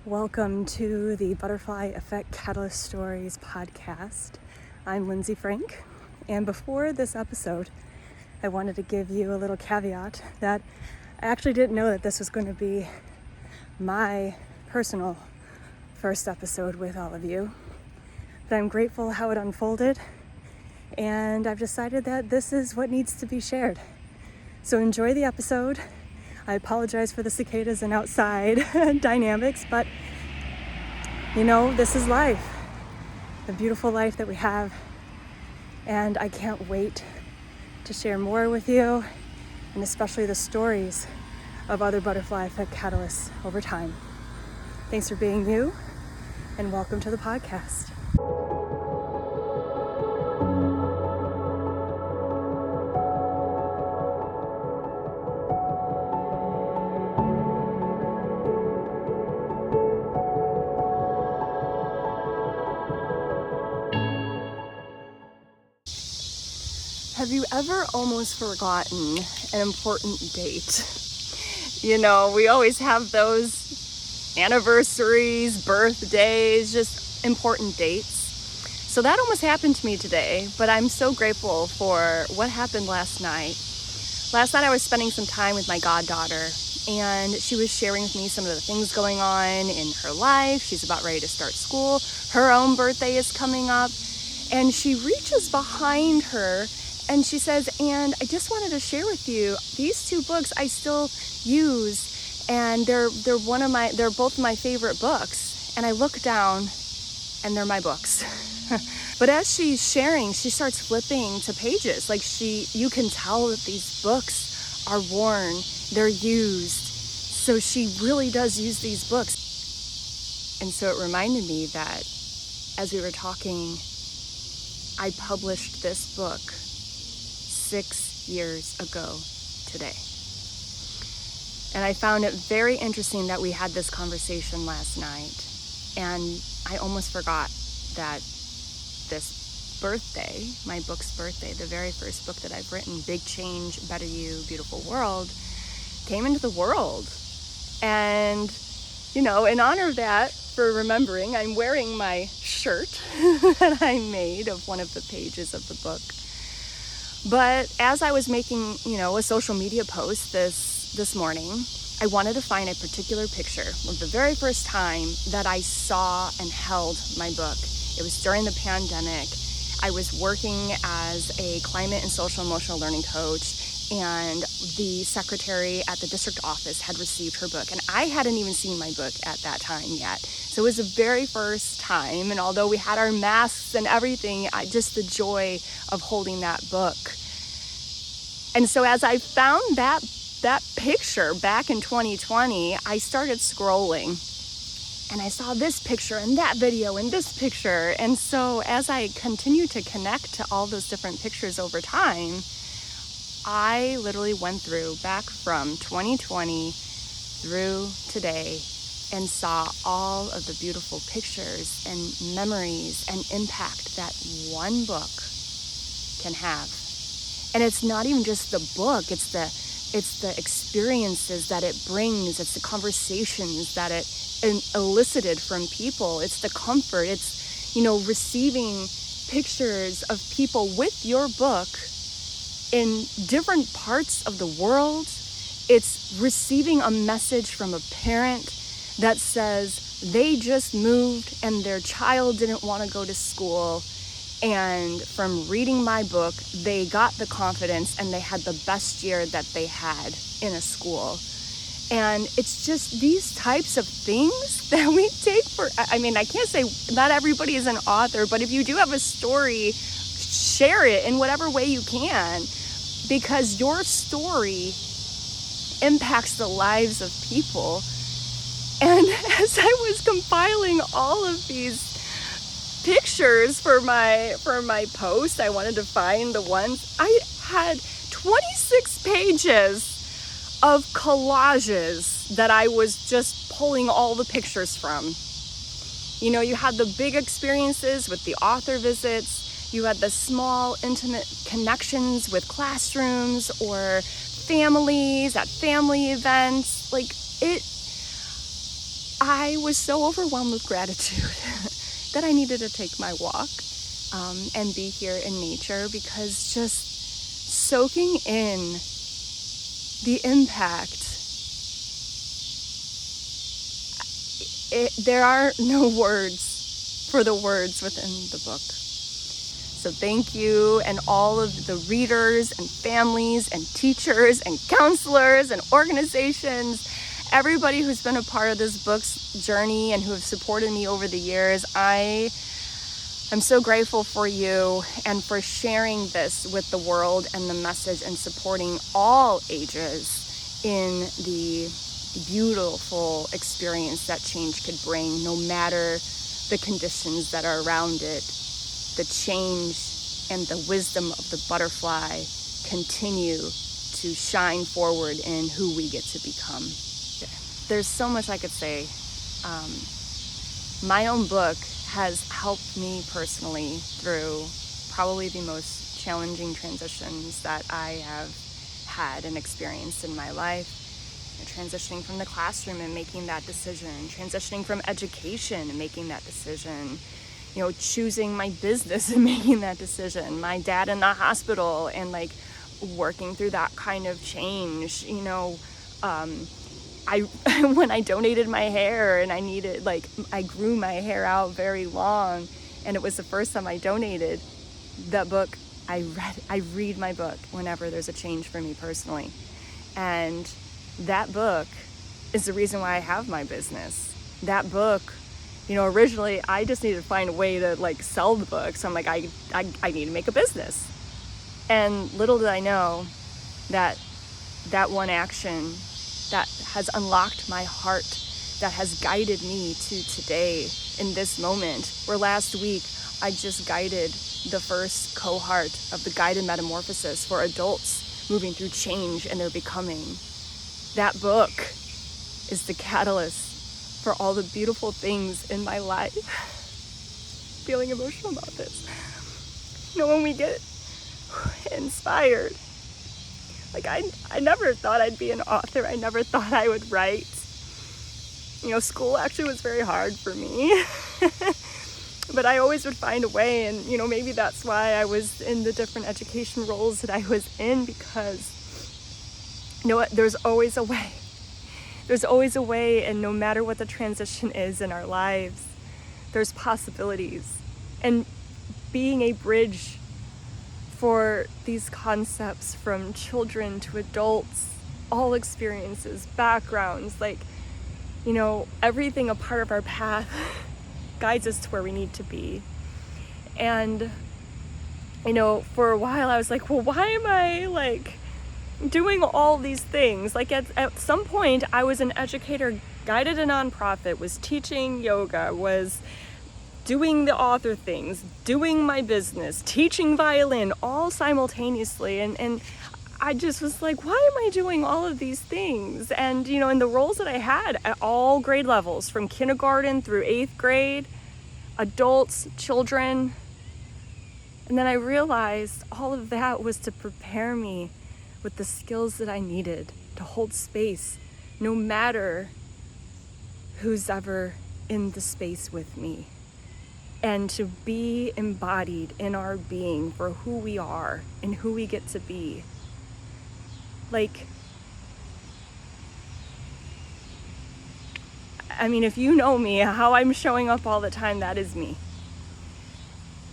Welcome to the Butterfly Effect Catalyst Stories podcast. I'm Lindsey Frank, and before this episode, I wanted to give you a little caveat that I actually didn't know that this was going to be my personal first episode with all of you, but I'm grateful how it unfolded, and I've decided that this is what needs to be shared. So enjoy the episode. I apologize for the cicadas and outside dynamics, but this is life, the beautiful life that we have, and I can't wait to share more with you, and especially the stories of other butterfly effect catalysts over time. Thanks for being you, and welcome to the podcast. Have you ever almost forgotten an important date? We always have those anniversaries, birthdays, just important dates. So that almost happened to me today, but I'm so grateful for what happened last night. Last night I was spending some time with my goddaughter, and she was sharing with me some of the things going on in her life. She's about ready to start school. Her own birthday is coming up, and she reaches behind her and she says, and I just wanted to share with you, these two books I still use, and they're both my favorite books. And I look down, and they're my books. But as she's sharing, she starts flipping to pages. You can tell that these books are worn, they're used. So she really does use these books. And so it reminded me that as we were talking, I published this book 6 years ago today. And I found it very interesting that we had this conversation last night. And I almost forgot that this birthday, my book's birthday, the very first book that I've written, Big Change, Better You, Beautiful World, came into the world. And, in honor of that, for remembering, I'm wearing my shirt that I made of one of the pages of the book. But as I was making, a social media post this morning, I wanted to find a particular picture of the very first time that I saw and held my book. It was during the pandemic. I was working as a climate and social emotional learning coach, and the secretary at the district office had received her book, and I hadn't even seen my book at that time yet. So it was the very first time, and although we had our masks and everything, just the joy of holding that book. And so as I found that picture back in 2020, I started scrolling, and I saw this picture and that video and this picture. And so as I continued to connect to all those different pictures over time, I literally went through back from 2020 through today and saw all of the beautiful pictures and memories and impact that one book can have. And it's not even just the book, it's the experiences that it brings, it's the conversations that it elicited from people, it's the comfort, it's, receiving pictures of people with your book in different parts of the world. It's receiving a message from a parent that says they just moved and their child didn't want to go to school, and from reading my book, they got the confidence and they had the best year that they had in a school. And it's just these types of things that we take for, I can't say not everybody is an author, but if you do have a story, share it in whatever way you can, because your story impacts the lives of people. And as I was compiling all of these pictures for my post, I wanted to find the ones. I had 26 pages of collages that I was just pulling all the pictures from. You had the big experiences with the author visits, you had the small intimate connections with classrooms or families at family events. I was so overwhelmed with gratitude that I needed to take my walk and be here in nature, because just soaking in the impact, there are no words for the words within the book. So thank you, and all of the readers and families and teachers and counselors and organizations, everybody who's been a part of this book's journey and who have supported me over the years. I'm so grateful for you and for sharing this with the world and the message, and supporting all ages in the beautiful experience that change could bring, no matter the conditions that are around it. The change and the wisdom of the butterfly continue to shine forward in who we get to become. There's so much I could say. My own book has helped me personally through probably the most challenging transitions that I have had and experienced in my life. Transitioning from the classroom and making that decision, transitioning from education and making that decision, choosing my business and making that decision, my dad in the hospital and working through that kind of change. When I donated my hair and I grew my hair out very long, and it was the first time I donated that book. I read my book whenever there's a change for me personally. And that book is the reason why I have my business. That book, originally I just needed to find a way to sell the book. So I'm like, I need to make a business. And little did I know that one action that has unlocked my heart, that has guided me to today in this moment, where last week I just guided the first cohort of the guided metamorphosis for adults moving through change and their becoming. That book is the catalyst for all the beautiful things in my life. Feeling emotional about this. When we get inspired, I never thought I'd be an author. I never thought I would write. School actually was very hard for me. But I always would find a way, and maybe that's why I was in the different education roles that I was in, because there's always a way. There's always a way, and no matter what the transition is in our lives, there's possibilities. And being a bridge for these concepts from children to adults, all experiences, backgrounds, everything a part of our path guides us to where we need to be. And, for a while I was like, well, why am I doing all these things? At some point I was an educator, guided a nonprofit, was teaching yoga, was doing the author things, doing my business, teaching violin, all simultaneously. And I just was like, why am I doing all of these things? And, in the roles that I had at all grade levels, from kindergarten through 8th grade, adults, children. And then I realized all of that was to prepare me with the skills that I needed to hold space, no matter who's ever in the space with me. And to be embodied in our being for who we are and who we get to be. If you know me, how I'm showing up all the time, that is me.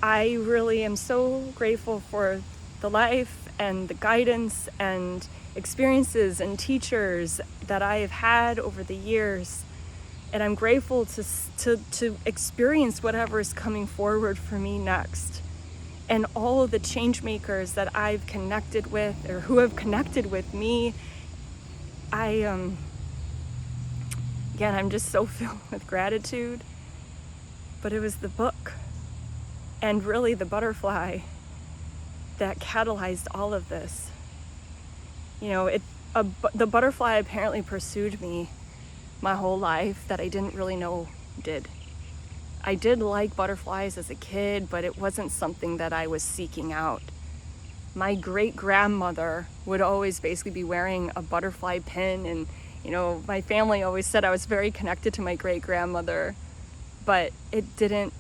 I really am so grateful for the life and the guidance and experiences and teachers that I have had over the years. And I'm grateful to experience whatever is coming forward for me next. And all of the change makers that I've connected with, or who have connected with me, I'm just so filled with gratitude. But it was the book and really the butterfly that catalyzed all of this. The butterfly apparently pursued me my whole life that I didn't really know did. I did like butterflies as a kid, but it wasn't something that I was seeking out. My great grandmother would always basically be wearing a butterfly pin, and You know, my family always said I was very connected to my great-grandmother, but it didn't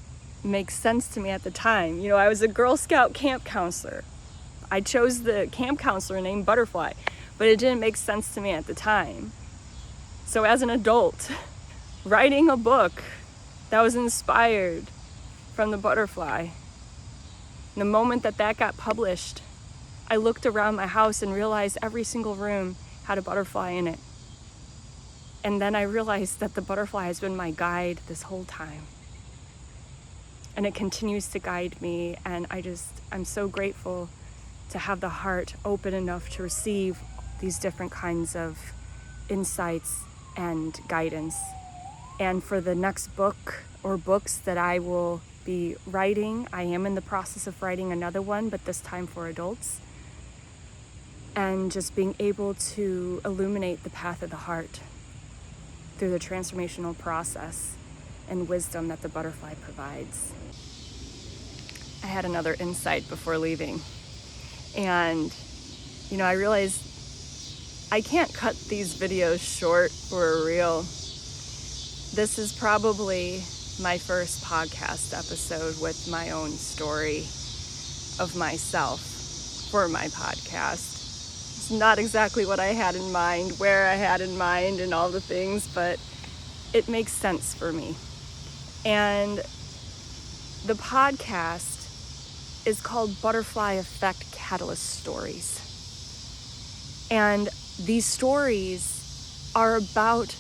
make sense to me at the time. You know, I was a Girl Scout camp counselor. I chose the camp counselor named Butterfly, but it didn't make sense to me at the time. So as an adult, writing a book that was inspired from the butterfly, the moment that got published, I looked around my house and realized every single room had a butterfly in it. And then I realized that the butterfly has been my guide this whole time. And it continues to guide me, and I'm so grateful to have the heart open enough to receive these different kinds of insights and guidance. And for the next book or books that I will be writing, I am in the process of writing another one, but this time for adults. And just being able to illuminate the path of the heart through the transformational process and wisdom that the butterfly provides. I had another insight before leaving. And, you know, I realized I can't cut these videos short for a reel. This is probably my first podcast episode with my own story of myself for my podcast. It's not exactly what I had in mind, where I had in mind, and all the things, but it makes sense for me. And the podcast is called Butterfly Effect Catalyst Stories. And these stories are about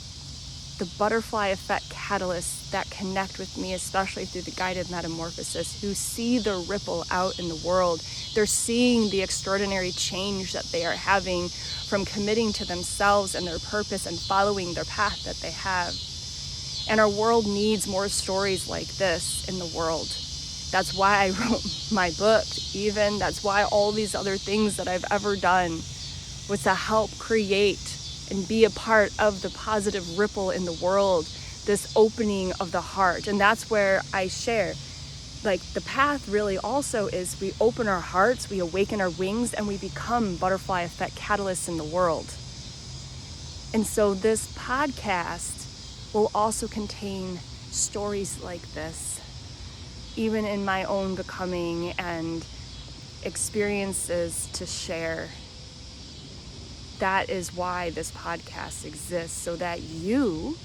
the butterfly effect catalysts that connect with me, especially through the guided metamorphosis, who see the ripple out in the world. They're seeing the extraordinary change that they are having from committing to themselves and their purpose and following their path that they have. And our world needs more stories like this in the world. That's why I wrote my book, even. That's why all these other things that I've ever done was to help create and be a part of the positive ripple in the world, this opening of the heart. And that's where I share, like, the path really also is we open our hearts, we awaken our wings, and we become butterfly effect catalysts in the world. And so this podcast will also contain stories like this, even in my own becoming and experiences to share. That is why this podcast exists, so that you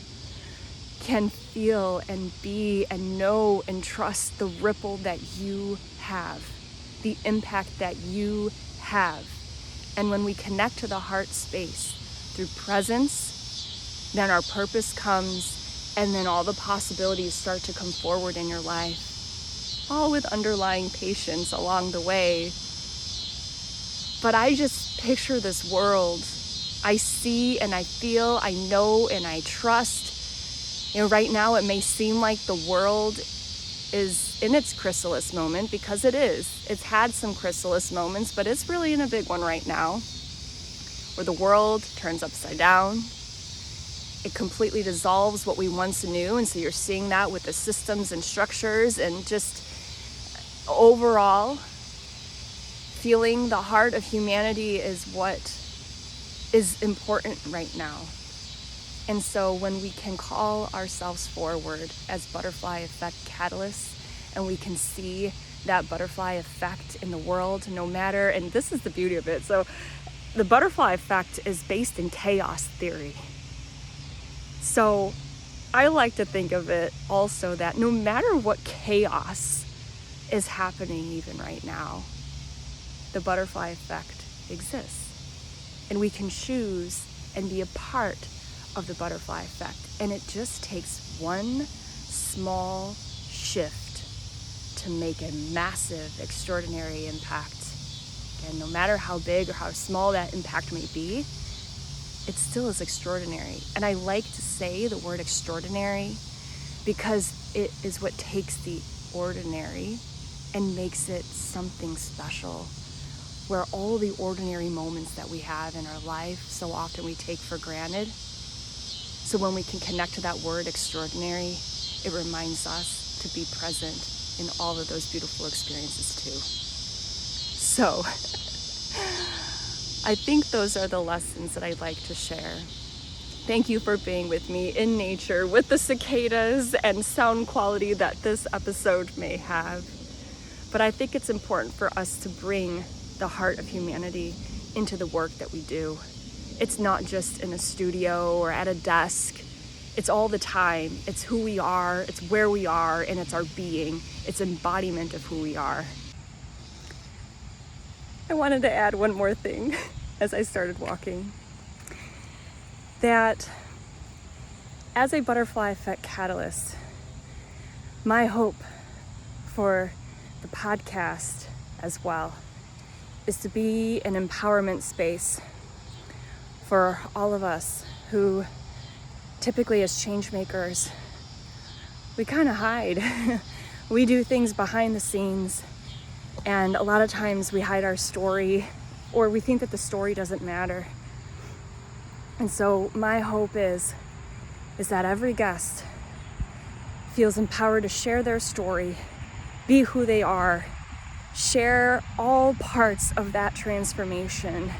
can feel and be and know and trust the ripple that you have, the impact that you have. And when we connect to the heart space through presence, then our purpose comes, and then all the possibilities start to come forward in your life, all with underlying patience along the way. But I just picture this world. I see and I feel, I know and I trust. You know, right now it may seem like the world is in its chrysalis moment, because it is. It's had some chrysalis moments, but it's really in a big one right now, where the world turns upside down. It completely dissolves what we once knew, and so you're seeing that with the systems and structures, and just overall feeling the heart of humanity is what is important right now. And so when we can call ourselves forward as butterfly effect catalysts, and we can see that butterfly effect in the world, no matter, and this is the beauty of it. So the butterfly effect is based in chaos theory. So I like to think of it also that no matter what chaos is happening even right now, the butterfly effect exists. And we can choose and be a part of the butterfly effect. And it just takes one small shift to make a massive, extraordinary impact. And no matter how big or how small that impact may be, it still is extraordinary. And I like to say the word extraordinary because it is what takes the ordinary and makes it something special, where all the ordinary moments that we have in our life, so often we take for granted. So when we can connect to that word extraordinary, it reminds us to be present in all of those beautiful experiences too. So I think those are the lessons that I'd like to share. Thank you for being with me in nature with the cicadas and sound quality that this episode may have. But I think it's important for us to bring the heart of humanity into the work that we do. It's not just in a studio or at a desk. It's all the time. It's who we are, it's where we are, and it's our being. It's embodiment of who we are. I wanted to add one more thing as I started walking. That as a butterfly effect catalyst, my hope for the podcast as well is to be an empowerment space for all of us who typically as change makers, we kind of hide. We do things behind the scenes, and a lot of times we hide our story, or we think that the story doesn't matter. And so my hope is that every guest feels empowered to share their story, be who they are, share all parts of that transformation,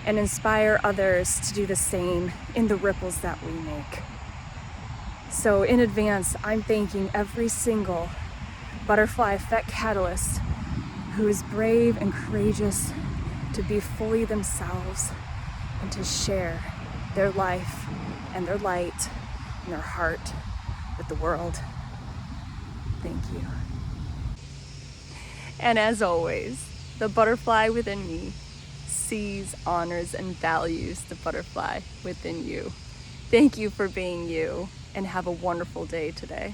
and inspire others to do the same in the ripples that we make. So in advance, I'm thanking every single butterfly effect catalyst who is brave and courageous to be fully themselves and to share their life and their light and their heart with the world. Thank you. And as always, the butterfly within me sees, honors, and values the butterfly within you. Thank you for being you, and have a wonderful day today.